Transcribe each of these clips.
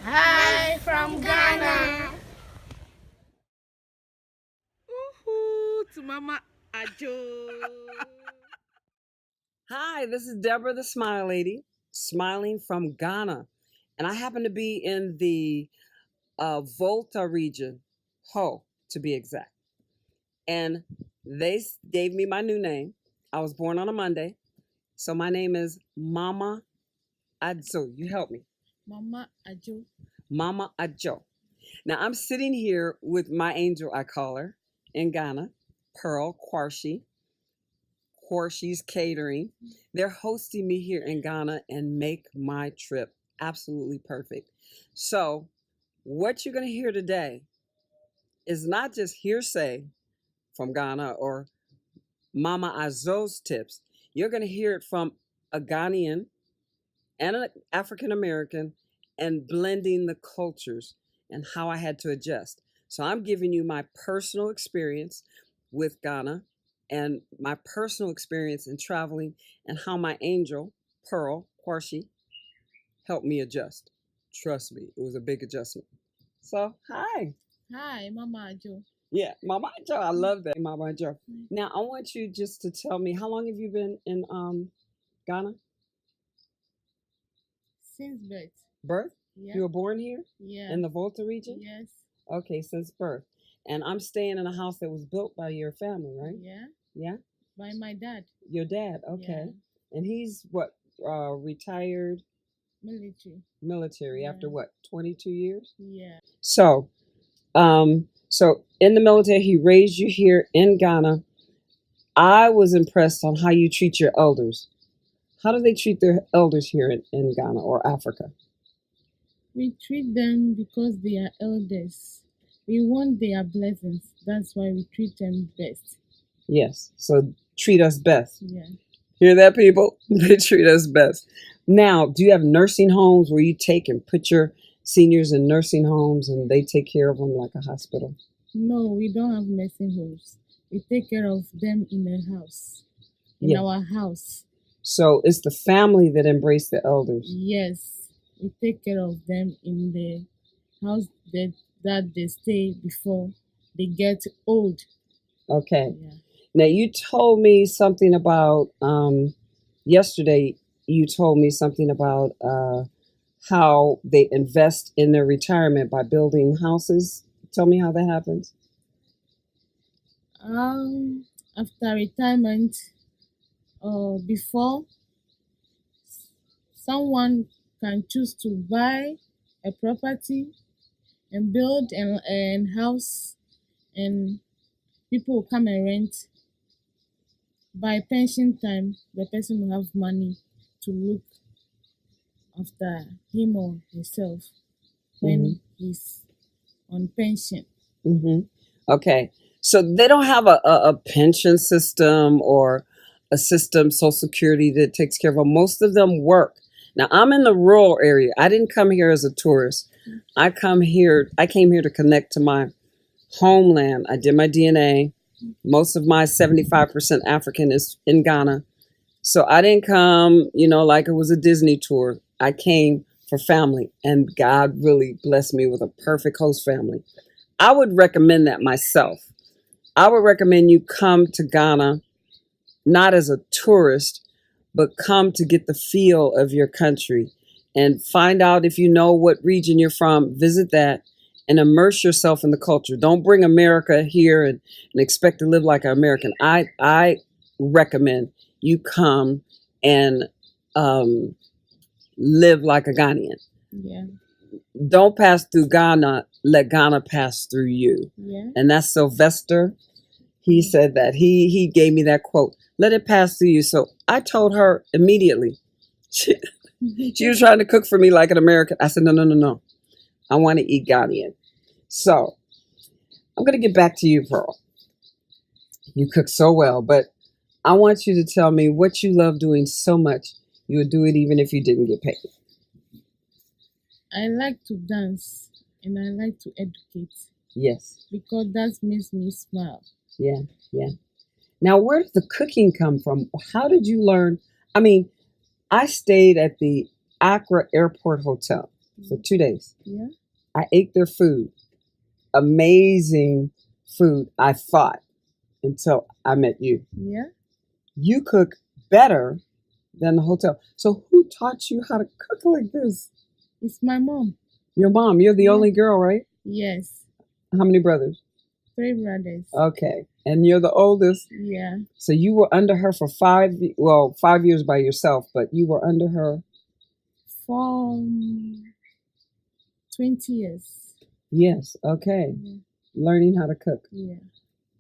Hi from Ghana. To Mama Ajo. Hi, this is Deborah the SMILELaDy, smiling from Ghana. And I happen to be in the Volta region, to be exact. And they gave me my new name. I was born on a Monday. So my name is Mama Ajo. You help me. Mama Ajo. Mama Ajo. Now I'm sitting here with my angel, I call her, in Ghana, Pearl Quarshie. Quarshie's Catering. They're hosting me here in Ghana and make my trip absolutely perfect. So, what you're going to hear today is not just hearsay from Ghana or Mama Azo's tips. You're going to hear it from a Ghanaian and an African American and blending the cultures and how I had to adjust. So, I'm giving you my personal experience with Ghana and my personal experience in traveling and how my angel, Pearl Quarshie, helped me adjust. Trust me, it was a big adjustment. So, hi. Hi, Mama Ajo. Yeah, Mama Joe. I love that, Mama Joe. Now, I want you just to tell me, how long have you been in Ghana? Since birth. Birth? Yeah. You were born here? Yeah. In the Volta region? Yes. Okay, since birth. And I'm staying in a house that was built by your family, right? Yeah. Yeah? By my dad. Your dad, okay. And he's what, retired military after what, 22 years? Yeah. So, so in the military, he raised you here in Ghana. I was impressed on how you treat your elders. How do they treat their elders here in Ghana or Africa? We treat them because they are elders. We want their blessings. That's why we treat them best. Yes. So treat us best. Yeah. Hear that, people? They treat us best. Now, do you have nursing homes where you take and put your seniors in nursing homes and they take care of them like a hospital? No, we don't have nursing homes. We take care of them in a house, in our house. So it's the family that embrace the elders. Yes, we take care of them in the house that they stay before they get old. Okay. Yeah. Now, you told me something about, yesterday, you told me something about how they invest in their retirement by building houses. Tell me how that happens. After retirement, before, someone can choose to buy a property and build an house, and people will come and rent. By pension time, the person will have money to look after him or herself when he's on pension. Okay. So they don't have a pension system or a system, Social Security, that takes care of them. Most of them work. Now, I'm in the rural area. I didn't come here as a tourist. I came here to connect to my homeland. I did my DNA. Most of my 75% African is in Ghana. So I didn't come, like it was a Disney tour. I came for family, and God really blessed me with a perfect host family. I would recommend that myself. I would recommend you come to Ghana, not as a tourist, but come to get the feel of your country and find out if you know what region you're from. Visit that and immerse yourself in the culture. Don't bring America here and expect to live like an American. I recommend you come and live like a Ghanaian. Yeah. Don't pass through Ghana, let Ghana pass through you. Yeah. And that's Sylvester. He said that. He gave me that quote. Let it pass through you. So I told her immediately. She was trying to cook for me like an American. I said, no. I want to eat Ghanaian. So I'm going to get back to you, Pearl. You cook so well, but I want you to tell me what you love doing so much you would do it even if you didn't get paid. I like to dance and I like to educate. Yes. Because that makes me smile. Yeah. Now, where did the cooking come from? How did you learn? I mean, I stayed at the Accra Airport Hotel. for 2 days. Yeah. I ate their food. Amazing food, I thought, until I met you. Yeah. You cook better than the hotel. So who taught you how to cook like this? It's my mom. Your mom. You're the Yeah. only girl, right? Yes. How many brothers? 3 brothers. Okay. And you're the oldest? Yeah. So you were under her for 5 years by yourself, but you were under her For 20 years. Yes. Okay. Yeah. Learning how to cook. Yeah.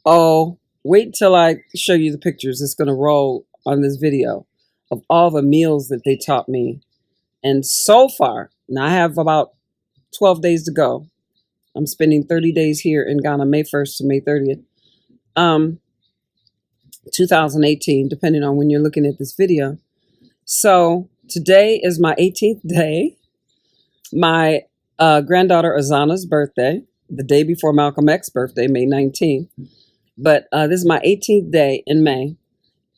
Oh, wait till I show you the pictures. It's going to roll on this video of all the meals that they taught me. And so far, now I have about 12 days to go. I'm spending 30 days here in Ghana, May 1st to May 30th. 2018, depending on when you're looking at this video. So today is my 18th day. My granddaughter Azana's birthday, the day before Malcolm X's birthday, May 19th. But this is my 18th day in May.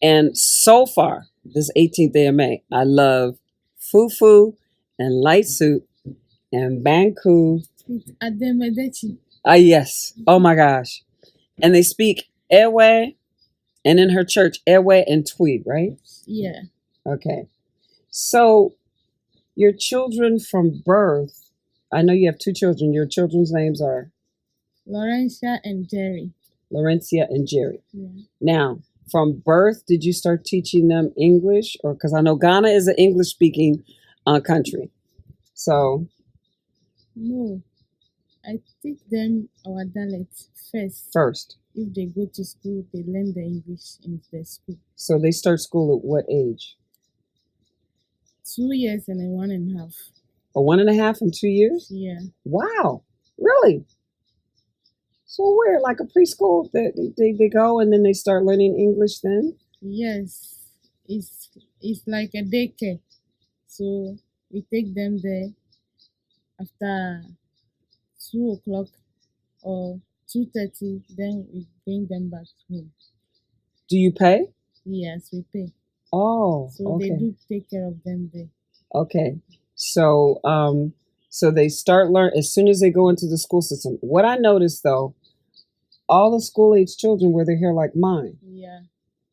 And so far, this 18th day of May, I love fufu and light soup and banku. It's Ademedechi. Yes. Oh my gosh. And they speak Ewe, and in her church, Ewe and Twi, right? Yeah. Okay. So your children from birth, I know you have 2 children. Your children's names are? Laurentia and Jerry. Laurencia and Jerry. Yeah. Now, from birth, did you start teaching them English? Or because I know Ghana is an English-speaking country. So. No. I teach them our dialect first. First. If they go to school, they learn the English in the school. So they start school at what age? 2 years and then 1.5. A 1.5 and 2 years? Yeah. Wow. Really? So where? Like a preschool that they go and then they start learning English then? Yes. It's like a daycare. So we take them there after 2 o'clock or 2:30, then we bring them back home. Do you pay? Yes, we pay. Oh, So okay. they do take care of them there. Okay. So so they start learn as soon as they go into the school system. What I noticed though, all the school age children wear their hair like mine. Yeah.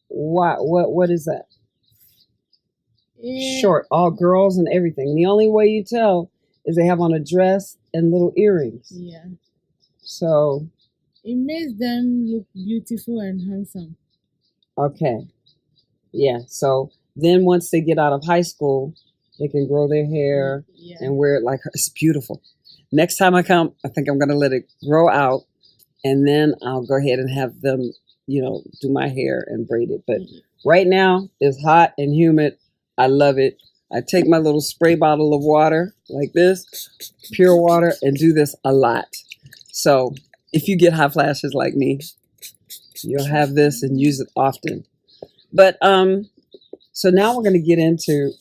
What is that? Eh, Short, all girls and everything. The only way you tell is they have on a dress and little earrings. Yeah. So It makes them look beautiful and handsome. okay. Yeah. So then once they get out of high school, they can grow their hair Yeah. and wear it like her. It's beautiful. Next time I come, I think I'm going to let it grow out and then I'll go ahead and have them, do my hair and braid it. But right now it's hot and humid. I love it. I take my little spray bottle of water like this, pure water, and do this a lot. So if you get hot flashes like me, you'll have this and use it often. But so now we're going to get into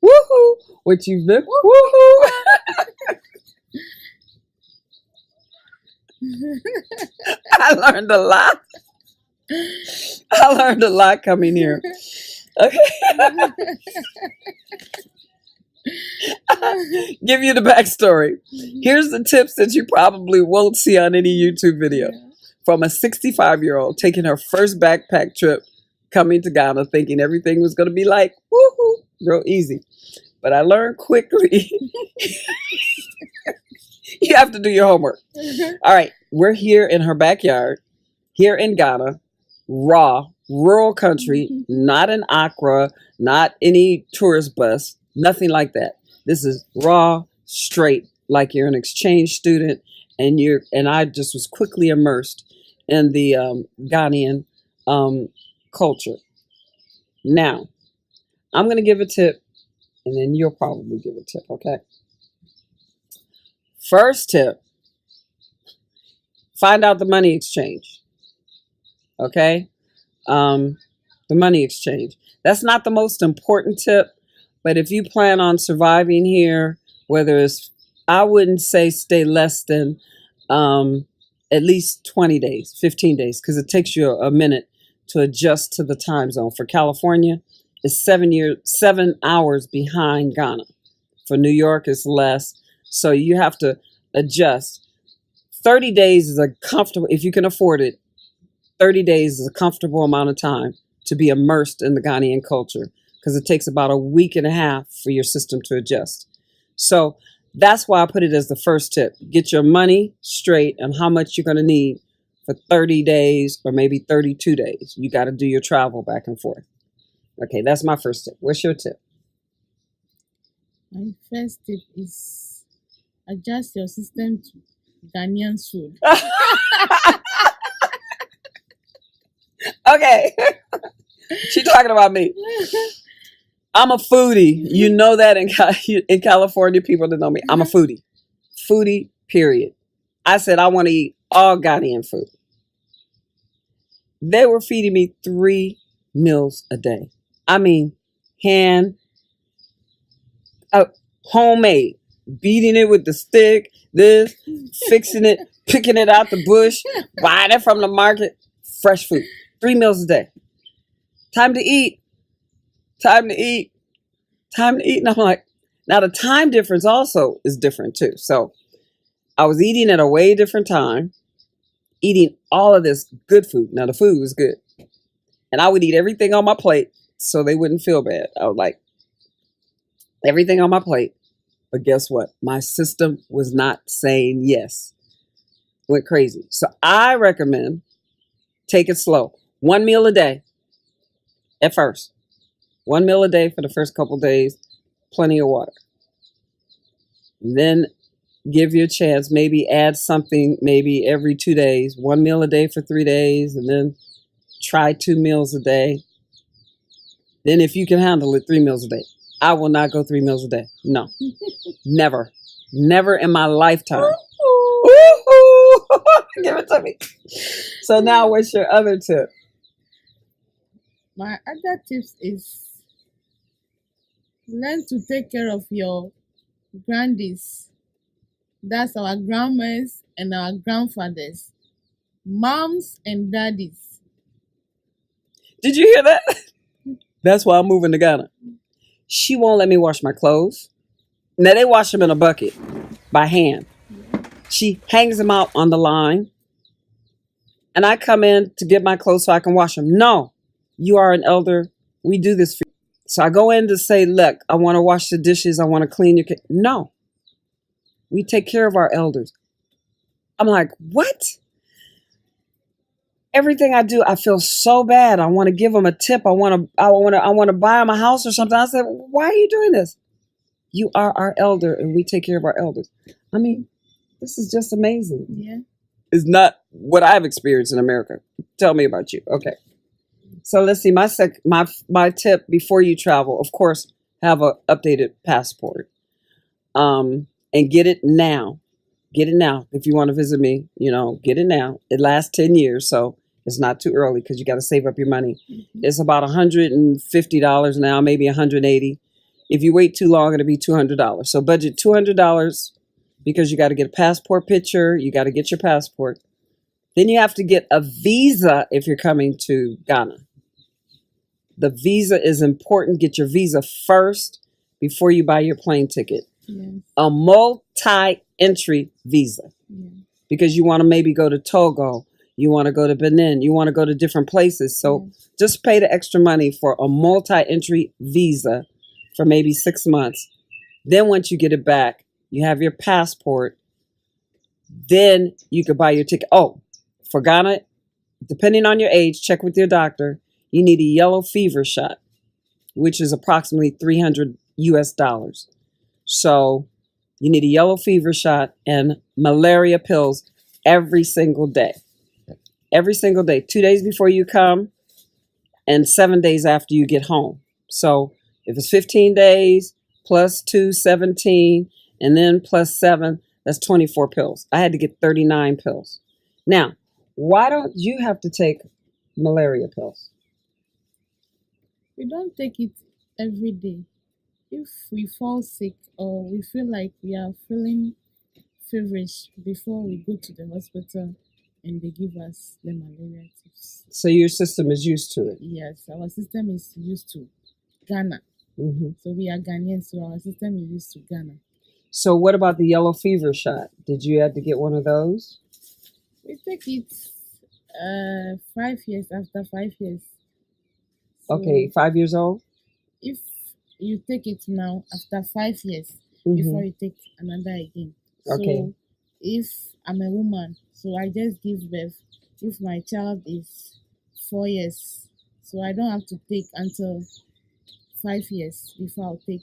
woohoo! What you've been woohoo! I learned a lot. I learned a lot coming here. Okay. Give you the backstory. Here's the tips that you probably won't see on any YouTube video. From a 65-year-old taking her first backpack trip, coming to Ghana, thinking everything was going to be like, woohoo, real easy. But I learned quickly, you have to do your homework. All right, we're here in her backyard, here in Ghana, raw, rural country, not an Accra, not any tourist bus, nothing like that. This is raw, straight, like you're an exchange student, and I just was quickly immersed in the Ghanaian culture. Now, I'm going to give a tip, and then you'll probably give a tip, okay? First tip, find out the money exchange, okay? The money exchange. That's not the most important tip, but if you plan on surviving here, whether it's, I wouldn't say stay less than at least 20 days, 15 days, because it takes you a minute to adjust to the time zone. For California, it's 7 hours behind Ghana. For New York, it's less. So you have to adjust. 30 days is a comfortable, if you can afford it, 30 days is a comfortable amount of time to be immersed in the Ghanaian culture because it takes about a week and a half for your system to adjust. So that's why I put it as the first tip. Get your money straight on how much you're going to need for 30 days or maybe 32 days. You got to do your travel back and forth. Okay, that's my first tip. What's your tip? My first tip is adjust your system to Ghanaian food. Okay. She talking about me. I'm a foodie. You know that in California, people that know me. I'm a foodie. Foodie, period. I said I want to eat all Ghanaian food. They were feeding me 3 meals a day. I mean, homemade, beating it with the stick, fixing it, picking it out the bush, buying it from the market, fresh food. 3 meals a day. Time to eat. Time to eat. Time to eat. And I'm like, now the time difference also is different too. So I was eating at a way different time, eating all of this good food. Now the food was good. And I would eat everything on my plate so they wouldn't feel bad. I was like, everything on my plate. But guess what? My system was not saying yes. Went crazy. So I recommend take it slow. 1 meal a day at first. 1 meal a day for the first couple days. Plenty of water. Then give you a chance. Maybe add something maybe every 2 days. 1 meal a day for 3 days. And then try 2 meals a day. Then if you can handle it, 3 meals a day. I will not go 3 meals a day. No. Never. Never in my lifetime. Woo-hoo. Give it to me. So now what's your other tip? My other tips is learn to take care of your grandies. That's our grandmas and our grandfathers. Moms and daddies. Did you hear that? That's why I'm moving to Ghana. She won't let me wash my clothes. Now they wash them in a bucket by hand. She hangs them out on the line. And I come in to get my clothes so I can wash them. No, you are an elder. We do this for you. So I go in to say, look, I want to wash the dishes. I want to clean your kitchen. No, we take care of our elders. I'm like, what? Everything I do, I feel so bad. I want to give them a tip. I want to buy them a house or something. I said, why are you doing this? You are our elder and we take care of our elders. I mean, this is just amazing. Yeah. It's not what I've experienced in America. Tell me about you. Okay. So let's see. My tip before you travel, of course, have an updated passport. And get it now. Get it now. If you want to visit me, get it now. It lasts 10 years, so it's not too early because you got to save up your money. Mm-hmm. It's about $150 now, maybe $180. If you wait too long, it'll be $200. So budget $200 because you got to get a passport picture. You got to get your passport. Then you have to get a visa if you're coming to Ghana. The visa is important. Get your visa first before you buy your plane ticket. Yes. A multi-entry visa. Yes. Because you want to maybe go to Togo. You want to go to Benin. You want to go to different places. So yes. Just pay the extra money for a multi-entry visa for maybe 6 months. Then once you get it back, you have your passport. Then you could buy your ticket. Oh, for Ghana, depending on your age, check with your doctor. You need a yellow fever shot, which is approximately $300 US. So you need a yellow fever shot and malaria pills every single day. Every single day. 2 days before you come and 7 days after you get home. So if it's 15 days plus 2, 17, and then plus 7, that's 24 pills. I had to get 39 pills. Now, why don't you have to take malaria pills? We don't take it every day. If we fall sick or we feel like we are feeling feverish before we go to the hospital and they give us the malaria tips. So your system is used to it? Yes, our system is used to Ghana. Hmm. So we are Ghanaian, so our system is used to Ghana. So what about the yellow fever shot? Did you have to get one of those? We take it 5 years after 5 years. So Okay, 5 years old. if you take it now after 5 years Hmm. before you take another again. Okay. So if I'm a woman, so I just give birth. If my child is 4 years, so I don't have to take until 5 years before I'll take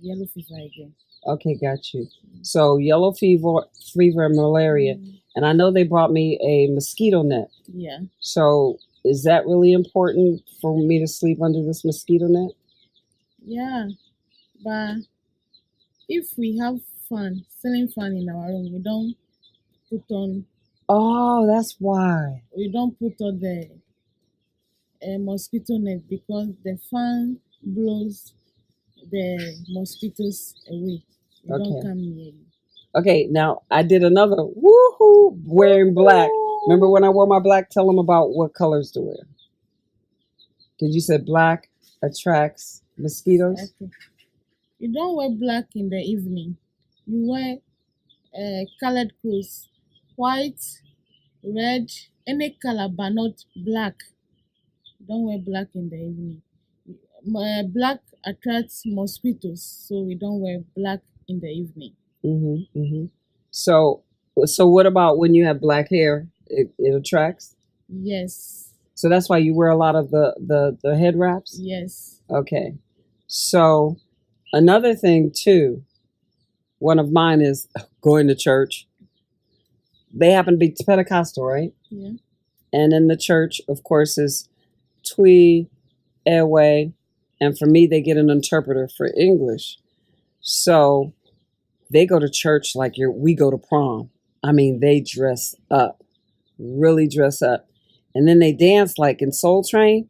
yellow fever again. Okay, got you. So yellow fever, and malaria, and I know they brought me a mosquito net. Yeah. So is that really important for me to sleep under this mosquito net? Yeah. But if we have fan, ceiling fan in our room, we don't put on Oh, that's why. the mosquito net because the fan blows the mosquitoes away. They Okay. don't come near you. Okay, now I did another woohoo wearing black. Remember when I wore my black? Tell them about what colors to wear. Because you said black attracts mosquitoes. Okay. You don't wear black in the evening. You wear colored clothes, white, red, any color, but not black. You don't wear black in the evening. Black attracts mosquitoes, so we don't wear black in the evening. Mm-hmm, mm-hmm. So what about when you have black hair? It attracts. Yes. So that's why you wear a lot of the head wraps. Yes. Okay. So another thing too, one of mine is going to church. They happen to be Pentecostal, right? Yeah. And in the church, of course, is Twee, Airway, and for me, they get an interpreter for English. So they go to church like we go to prom. I mean, they dress up, really dress up. And then they dance like in Soul Train.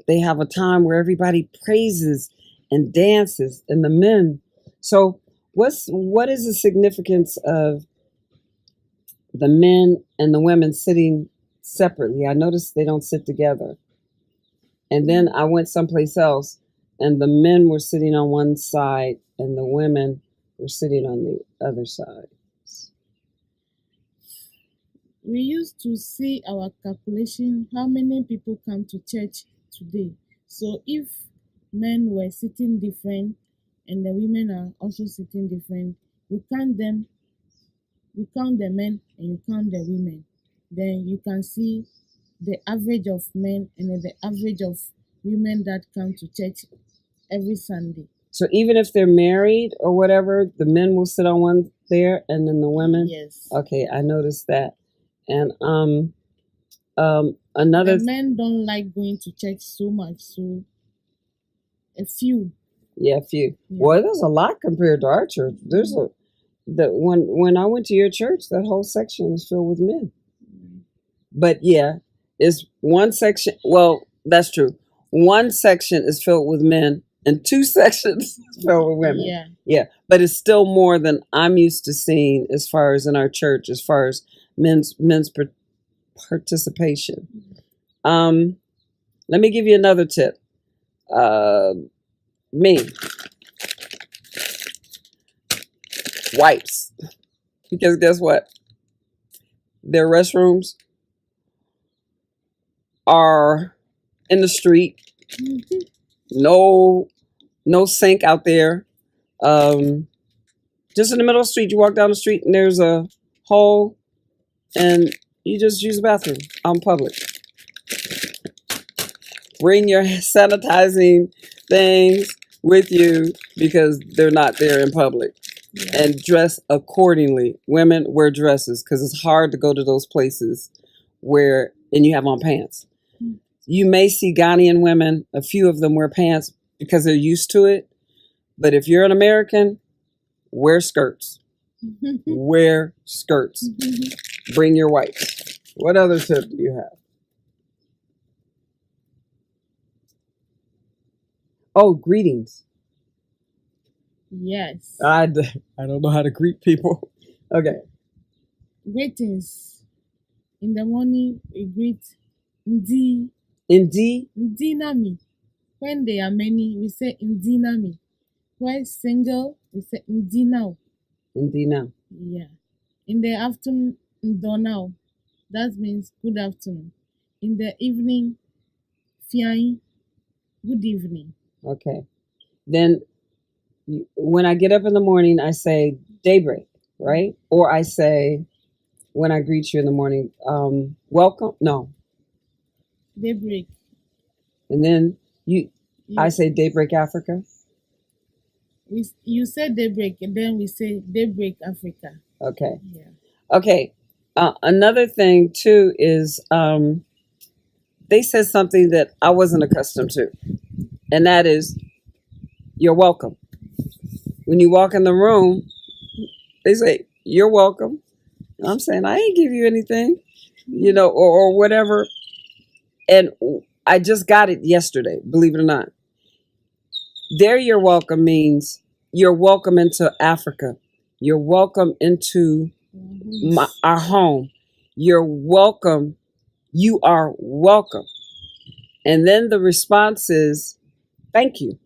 They have a time where everybody praises and dances, and the men. So what is the significance of the men and the women sitting separately? I noticed they don't sit together. And then I went someplace else, and the men were sitting on one side, and the women were sitting on the other side. We used to see our calculation how many people come to church today. So if men were sitting different and the women are also sitting different, you count them, you count the men and you count the women. Then you can see the average of men and the average of women that come to church every Sunday. So even if they're married or whatever, the men will sit on one there, and then the women. Yes. Okay, I noticed that. And another. The men don't like going to church so much, so a few. Yeah, a few. Yeah. Well, there's a lot compared to our church. There's when I went to your church, that whole section is filled with men. But yeah, it's one section. Well, that's true. One section is filled with men, and two sections is filled with women. Yeah. Yeah, but it's still more than I'm used to seeing as far as in our church, as far as men's participation. Let me give you another tip. Me wipes, because guess what? Their restrooms are in the street. No sink out there. Just in the middle of the street. You walk down the street and there's a hole, and you just use the bathroom out in public. Bring your sanitizing things with you because they're not there in public. Yeah. And dress accordingly. Women wear dresses because it's hard to go to those places and you have on pants. You may see Ghanaian women, a few of them wear pants because they're used to it. But if you're an American, wear skirts. Wear skirts. Bring your wipes. What other tip do you have? Oh, greetings. Yes. I don't know how to greet people. Okay. Greetings. In the morning, we greet Ndi. Ndi? Ndi Nami. When they are many, we say indinami. When single, we say indinao. Indina. Yeah. In the afternoon, ndonao. That means good afternoon. In the evening, fiai. Good evening. Okay. Then when I get up in the morning, I say daybreak, right? Or I say, when I greet you in the morning, welcome. No. Daybreak. And then You, I say daybreak Africa. you say daybreak, and then we say daybreak Africa. Okay. Yeah. Okay. Another thing too is they said something that I wasn't accustomed to, and that is you're welcome. When you walk in the room, they say you're welcome. I'm saying I ain't give you anything, or whatever. And I just got it yesterday, believe it or not. There, you're welcome means you're welcome into Africa. You're welcome into our home. You're welcome. You are welcome. And then the response is, thank you.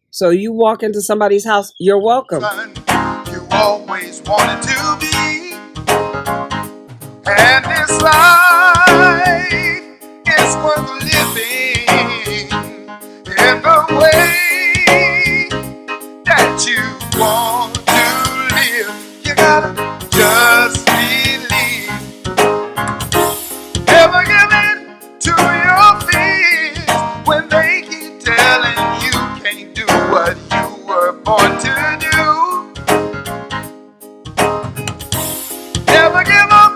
So you walk into somebody's house, you're welcome. You always wanted to be, and this life is worth living in the way that you want to live. You gotta just believe. Never give in to your fears when they keep telling you can't do what you were born to do. Never give up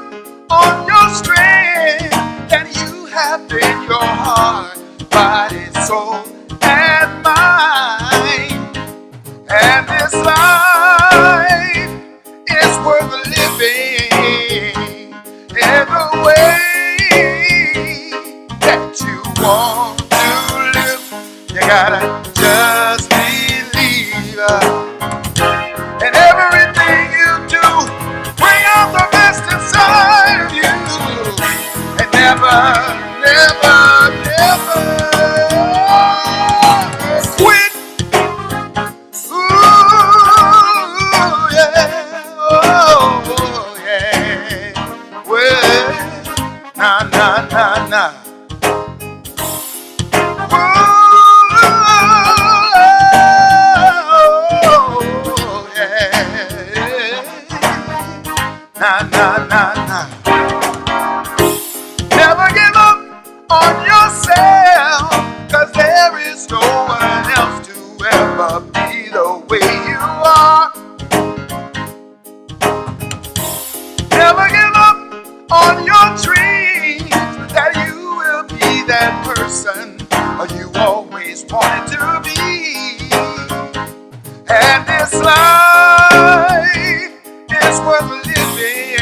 on your strength that you have in your heart, body, soul, and mind. And this life is worth living in the way that you want to live. You gotta just believe. And everything you do, bring out the best inside of you. And never, never, never quit. Ooh, yeah, oh, yeah. Well, nah. Oh, yeah. Nah. Never give up on yourself, 'cause there is no one else to ever be the way you are. Never give up on your dreams, that you will be that person you always wanted to be. And this life is worth living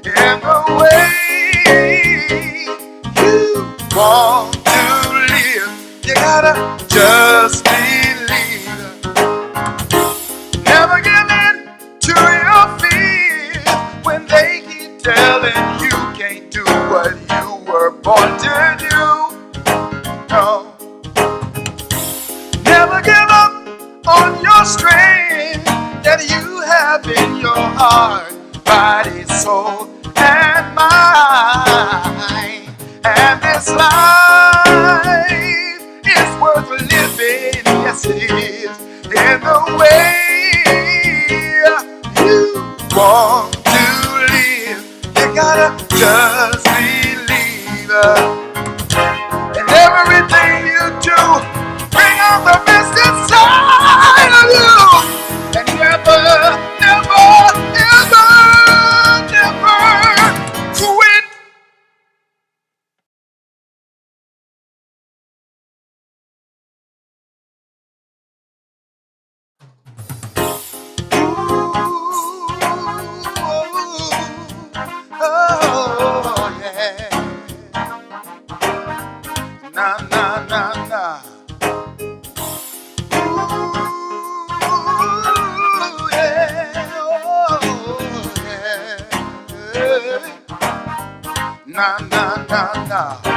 in the way you want to live. You gotta just believe. Never give in to your fears when they keep telling you can't do what you were born to do. No. Never give up on your strength that you have in your heart, body, soul, and mind. And this life is worth living, yes it is, in the way you want to live. You gotta just believe. And everything you do, bring out the best inside of you. And never quit. Oh, yeah. Nah. Nah.